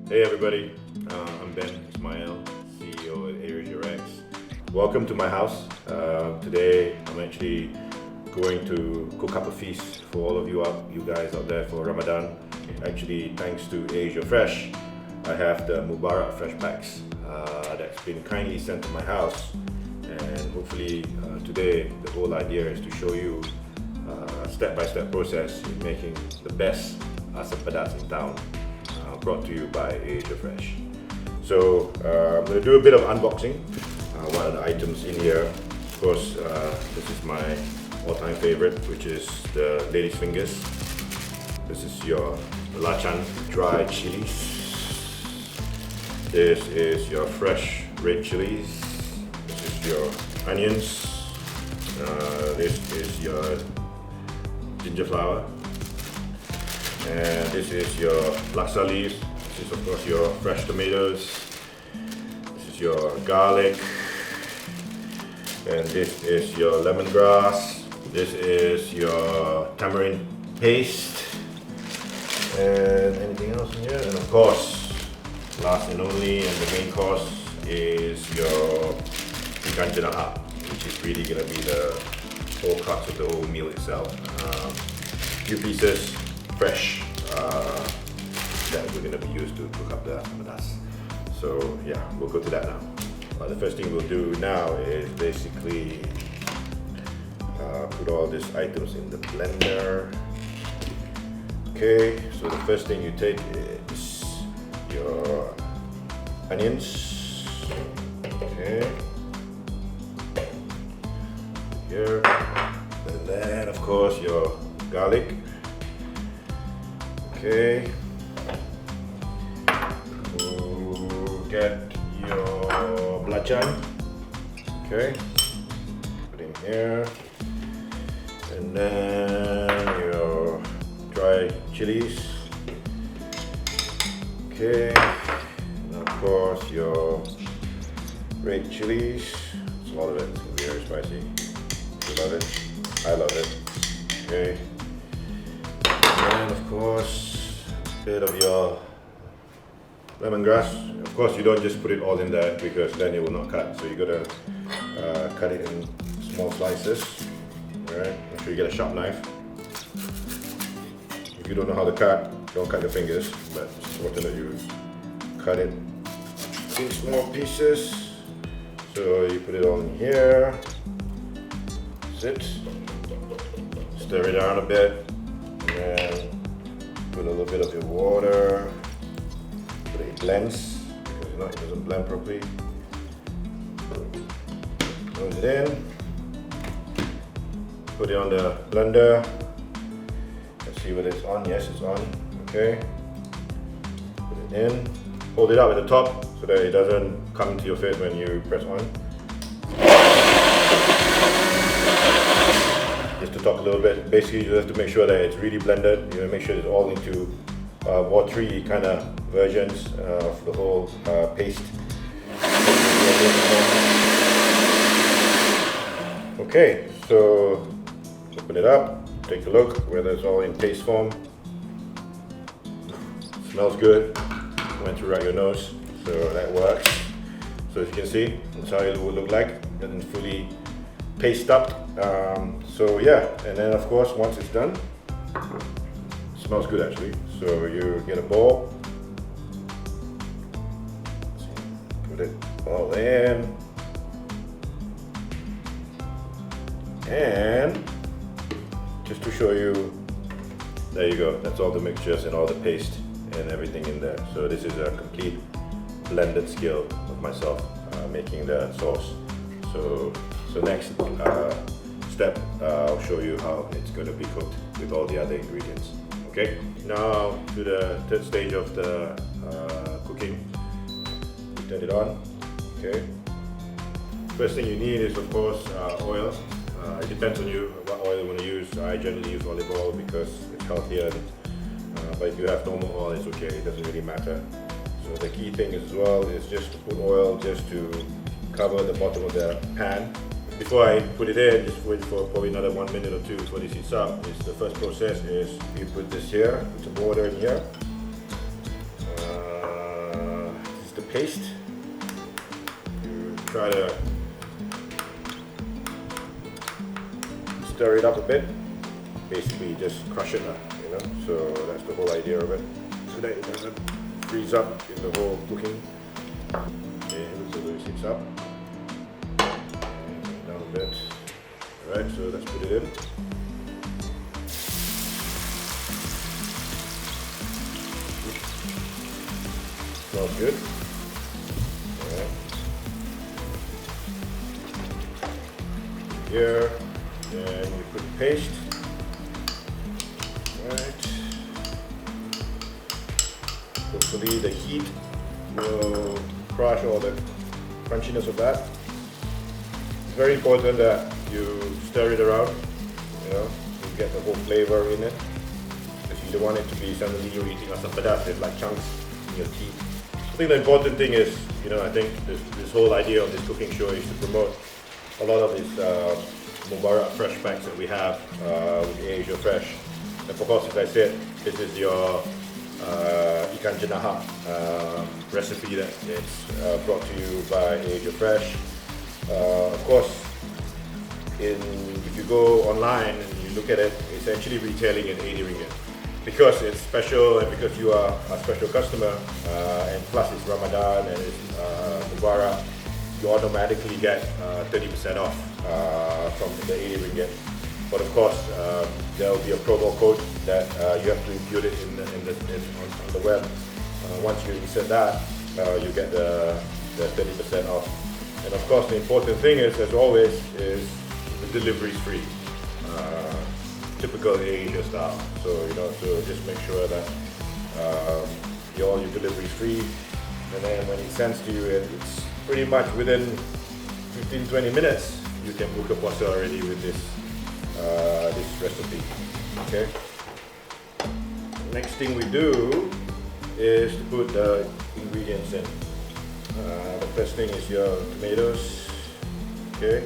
Hey everybody, I'm Ben Ismail, CEO at AirAsia. Welcome to my house. Today I'm actually going to cook up a feast for all of you guys out there for Ramadan. Actually, thanks to AirAsia Fresh, I have the Mubarak Fresh Packs that's been kindly sent to my house. And hopefully today the whole idea is to show you a step-by-step process in making the best Asam Pedas in town, brought to you by AirAsia Fresh. So I'm going to do a bit of unboxing. What are the items in here? Of course, this is my all-time favorite, which is the lady's fingers. This is your belacan dried chillies. This is your fresh red chilies. This is your onions. This is your ginger flower. And this is your laksa leaves. This is of course your fresh tomatoes. This is your garlic. And this is your lemongrass. This is your tamarind paste. And anything else in here? And of course, last and only, and the main course is your ikan Jenahak, which is really going to be the whole crux of the whole meal itself. Few pieces, fresh, that we're going to be used to cook up the Asam Pedas. So yeah, we'll go to that now. The first thing we'll do now is basically put all these items in the blender. Okay, so the first thing you take is your onions. Okay, here, and then of course your garlic. Okay, get your belacan. Okay, put in here, and then your dry chilies. Okay, and of course your red chilies. It's a lot of it. It's gonna be very spicy. You love it. I love it. Okay, and of course a bit of your lemongrass. Of course, you don't just put it all in there because then it will not cut. So you gotta cut it in small slices. Alright, make sure you get a sharp knife. If you don't know how to cut, don't cut your fingers, but it's important that you cut it in small pieces. So you put it all in here. That's it. Stir it around a bit, and then put a little bit of your water. But it blends, because if not, it doesn't blend properly. Close it in. Put it on the blender. Let's see whether it's on. Yes, it's on. Okay. Put it in. Hold it up at the top so that it doesn't come into your face when you press on. Just to talk a little bit, basically you have to make sure that it's really blended. You have to make sure it's all into watery kind of versions of the whole paste. Okay, so open it up, take a look whether it's all in paste form. Smells good. Went through right your nose, so that works. So as you can see, that's how it will look like. It doesn't fully paste up. So yeah, and then of course once it's done, it smells good actually. So you get a bowl, put it all in, and just to show you, there you go. That's all the mixtures and all the paste and everything in there. So this is a complete blended skill of myself making the sauce. So next step, I'll show you how it's going to be cooked with all the other ingredients. Okay, now to the third stage of the cooking. You turn it on. Okay, first thing you need is of course oil. It depends on you what oil you want to use. I generally use olive oil because it's healthier, but if you have normal oil, it's okay, it doesn't really matter. So the key thing as well is just to put oil just to cover the bottom of the pan. Before I put it in, just wait for probably another 1 minute or two before this heats up. The first process is you put this here, put some water in here. paste. You try to stir it up a bit. Basically, just crush it, you know. So that's the whole idea of it, so that it doesn't freeze up in the whole cooking. Okay, so this heats up. And down a bit. All right, so let's put it in. Smells good. Alright. Here, then you put paste. Alright. Hopefully the heat will crush all the crunchiness of that. It's very important that you stir it around, you know, you get the whole flavor in it. Because you don't want it to be suddenly you're eating asam pedas, it's like chunks in your teeth. I think the important thing is, you know, I think this whole idea of this cooking show is to promote a lot of these Mubarak Fresh Packs that we have with AirAsia Fresh. And of course, as I said, this is your ikan jenahak recipe that is brought to you by AirAsia Fresh. Of course, if you go online and you look at it, it's actually retailing in 80 ringgit. Because it's special and because you are a special customer, and plus it's Ramadan and it's Mubarak, you automatically get 30% off from the 80 ringgit. But of course, there will be a promo code that you have to include it on the web. Once you insert that, you get the 30% off. And of course, the important thing is, as always, is the delivery is free. Typical AirAsia style. So you know, so just make sure that all your delivery is free, and then when it sends to you, it's pretty much within 15-20 minutes. You can book a pasta already with this recipe. Okay. Next thing we do is to put the ingredients in. The first thing is your tomatoes. Okay.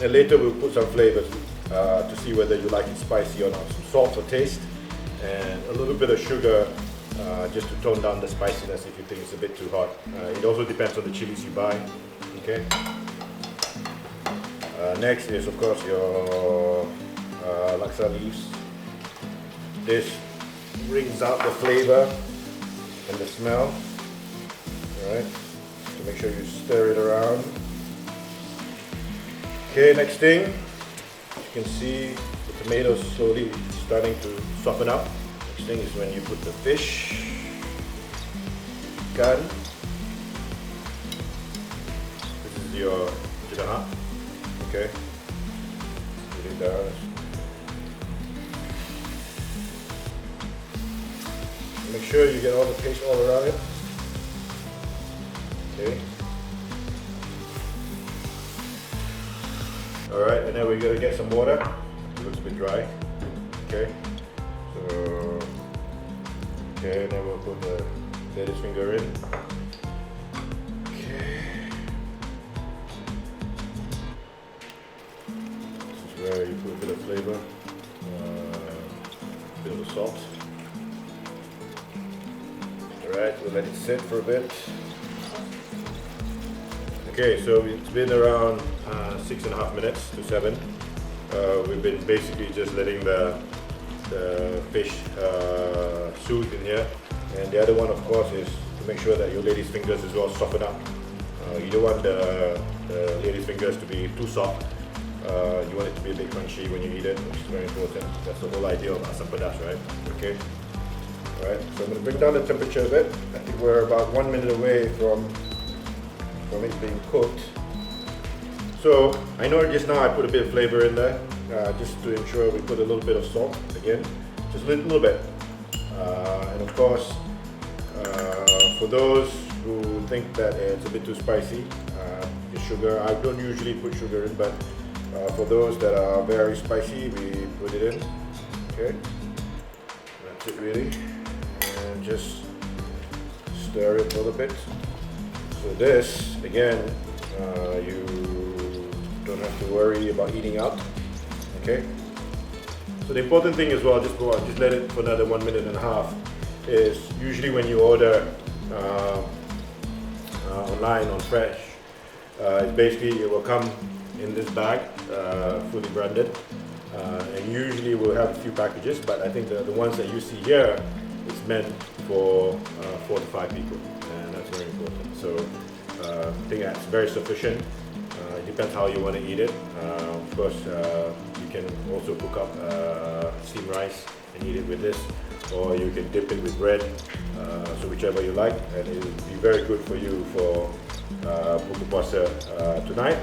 And later we'll put some flavors to see whether you like it spicy or not. Some salt for taste and a little bit of sugar just to tone down the spiciness if you think it's a bit too hot. It also depends on the chilies you buy. Okay. Next is of course your laksa leaves. This brings out the flavor and the smell. Alright. So make sure you stir it around. Okay, next thing, you can see the tomatoes slowly starting to soften up. Next thing is when you put the fish, ikan. This is your jenahak. Okay, put it down. Make sure you get all the paste all around it. Okay. Alright, and then we're going to get some water. It looks a bit dry. Okay. So, okay, and then we'll put the lettuce finger in. Okay. This is where you put a bit of flavor. A bit of the salt. Alright, we'll let it sit for a bit. Okay, so it's been around 6.5 minutes to 7. We've been basically just letting the fish soothe in here. And the other one, of course, is to make sure that your lady's fingers as well soften up. You don't want the lady's fingers to be too soft. You want it to be a bit crunchy when you eat it, which is very important. That's the whole idea of asam pedas, right? Okay. Alright, so I'm going to bring down the temperature a bit. I think we're about 1 minute away from it being cooked. So I know just now I put a bit of flavor in there, just to ensure we put a little bit of salt again, just a little bit. And of course, for those who think that it's a bit too spicy, the sugar, I don't usually put sugar in, but for those that are very spicy, we put it in. Okay, that's it really, and just stir it a little bit. So this, again, you don't have to worry about eating out. Okay. So the important thing as well, just let it for another 1.5 minutes. is usually when you order online on Fresh, it's basically it will come in this bag, fully branded, and usually we'll have a few packages, but I think the ones that you see here is meant for 4 to 5 people, and that's very important. So I think that's very sufficient. It depends how you want to eat it. Of course, you can also cook up steamed rice and eat it with this, or you can dip it with bread, so whichever you like, and it will be very good for you for buka puasa tonight,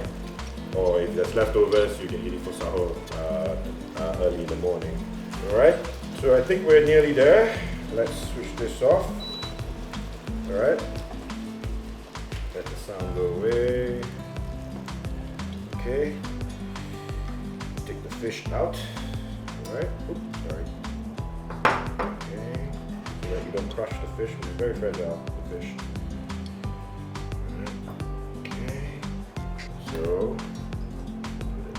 or if there's leftovers, you can eat it for sahur early in the morning. Alright, so I think we're nearly there. Let's switch this off. Alright, let the sound go away. Okay, take the fish out. Alright, oops, sorry. Okay, so that you don't crush the fish, it's very fragile, the fish. Okay, so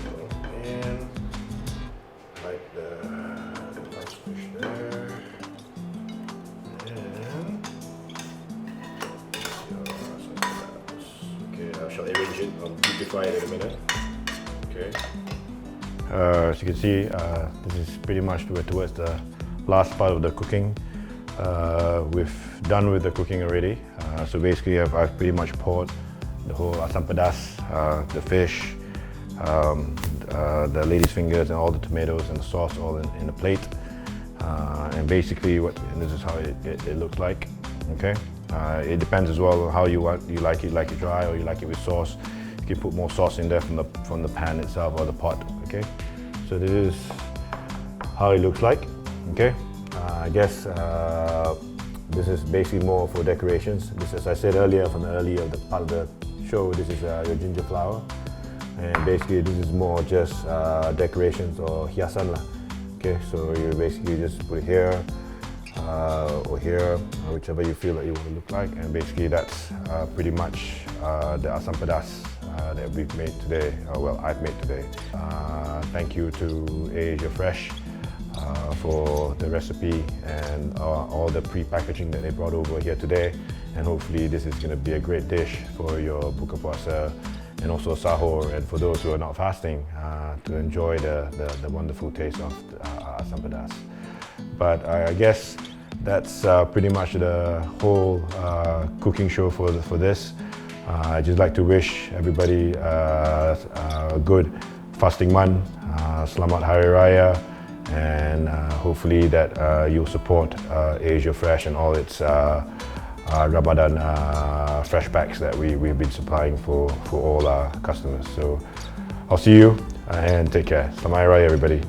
put it in, like the nice fish there. And okay, I shall arrange it. I'll beautify it in a minute. Okay. As you can see, this is pretty much towards the last part of the cooking. We've done with the cooking already. So basically, I've pretty much poured the whole asam pedas, the fish, the lady's fingers, and all the tomatoes and the sauce all in the plate. And basically, this is how it looks like. Okay. It depends as well on how you like it. Like it dry or you like it with sauce. You can put more sauce in there from the pan itself or the pot. Okay. So this is how it looks like. Okay. I guess this is basically more for decorations. This, as I said earlier, from the earlier part of the show, this is your ginger flower, and basically this is more just decorations or hiasan lah. Okay, so you basically just put it here or here, or whichever you feel that you want to look like, and basically that's pretty much the asam pedas that we've made today. Well, I've made today. Thank you to AirAsia Fresh for the recipe and all the pre-packaging that they brought over here today, and hopefully this is going to be a great dish for your buka puasa and also sahur, and for those who are not fasting to enjoy the wonderful taste of asam pedas. But I guess that's pretty much the whole cooking show for this. I'd just like to wish everybody a good fasting month, Selamat Hari Raya, and hopefully that you'll support AirAsia Fresh and all its Ramadan fresh packs that we've been supplying for all our customers. So I'll see you and take care. Selamat Hari Raya, everybody.